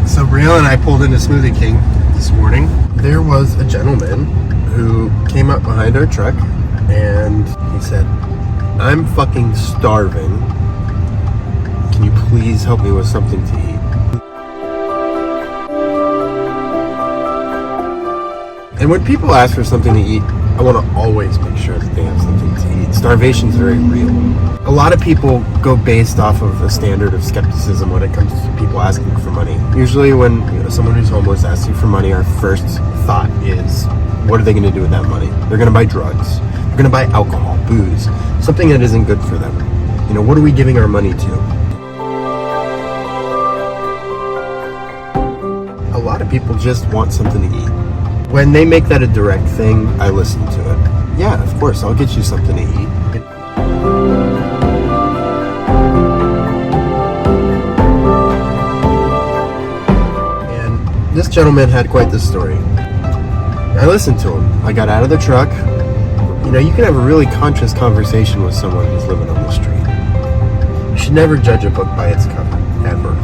So Brielle and I pulled into Smoothie King this morning. There was a gentleman who came up behind our truck and he said, "I'm fucking starving. Can you please help me with something to eat?" And when people ask for something to eat, I want to always make sure that they have something to eat. Starvation's very real. A lot of people go based off of a standard of skepticism when it comes to people asking for money. Usually when someone who's homeless asks you for money, our first thought is, what are they going to do with that money? They're going to buy drugs. They're going to buy alcohol, booze, something that isn't good for them. What are we giving our money to? A lot of people just want something to eat. When they make that a direct thing, I listen to it. Yeah, of course, I'll get you something to eat. And this gentleman had quite the story. I listened to him. I got out of the truck. You can have a really conscious conversation with someone who's living on the street. You should never judge a book by its cover, ever.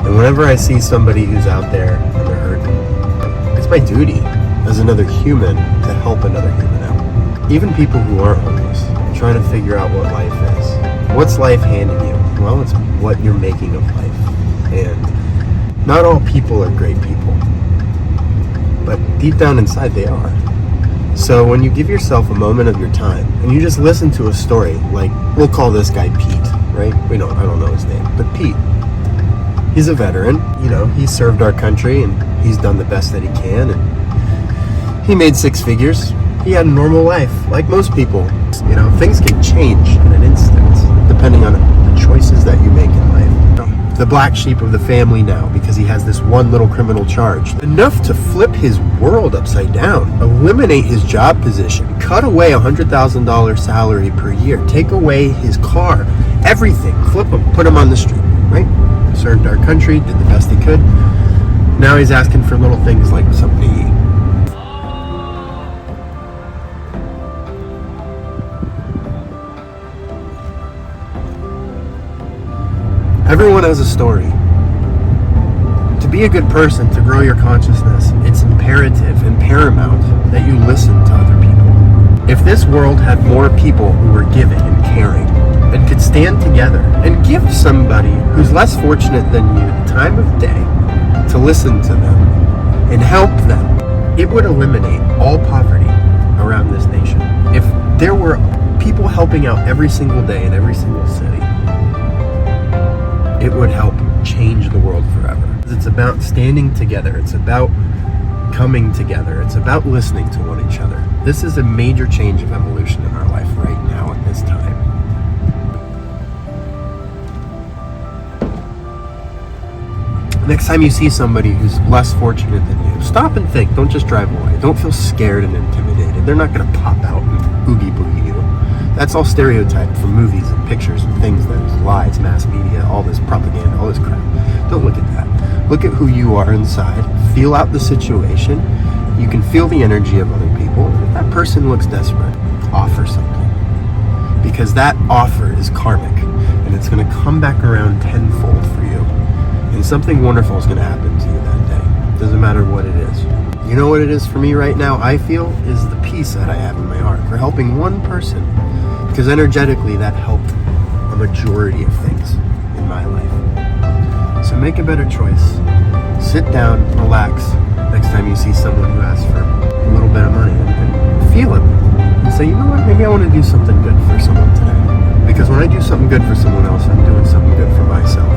And whenever I see somebody who's out there and they're hurting, it's my duty as another human to help another human out. Even people who aren't homeless, trying to figure out what life is. What's life handing you? Well, it's what you're making of life. And not all people are great people, but deep down inside they are. So when you give yourself a moment of your time and you just listen to a story, like we'll call this guy Pete, right? I don't know his name, but Pete. He's a veteran, he's served our country and he's done the best that he can, and he made six figures. He had a normal life, like most people. Things can change in an instant, depending on the choices that you make in life. The black sheep of the family now, because he has this one little criminal charge. Enough to flip his world upside down, eliminate his job position, cut away $100,000 salary per year, take away his car, everything, flip him, put him on the street, right? Served our country, did the best he could. Now he's asking for little things like something to eat. Everyone has a story. To be a good person, to grow your consciousness, it's imperative and paramount that you listen to other people. If this world had more people who were giving and caring, and could stand together and give somebody who's less fortunate than you the time of day to listen to them and help them, it would eliminate all poverty around this nation. If there were people helping out every single day in every single city, it would help change the world forever. It's about standing together. It's about coming together. It's about listening to one each other. This is a major change of evolution in our life right now at this time. Next time you see somebody who's less fortunate than you, stop and think. Don't just drive away. Don't feel scared and intimidated. They're not going to pop out and oogie boogie you. That's all stereotyped from movies and pictures and things. There's lies, mass media, all this propaganda, all this crap. Don't look at that. Look at who you are inside. Feel out the situation. You can feel the energy of other people. If that person looks desperate, offer something. Because that offer is karmic. And it's going to come back around tenfold for you. And something wonderful is going to happen to you that day. Doesn't matter what it is. You know what it is for me right now, I feel, is the peace that I have in my heart for helping one person. Because energetically, that helped a majority of things in my life. So make a better choice. Sit down, relax. Next time you see someone who asks for a little bit of money, and feel it. And say, you know what, maybe I want to do something good for someone today. Because when I do something good for someone else, I'm doing something good for myself.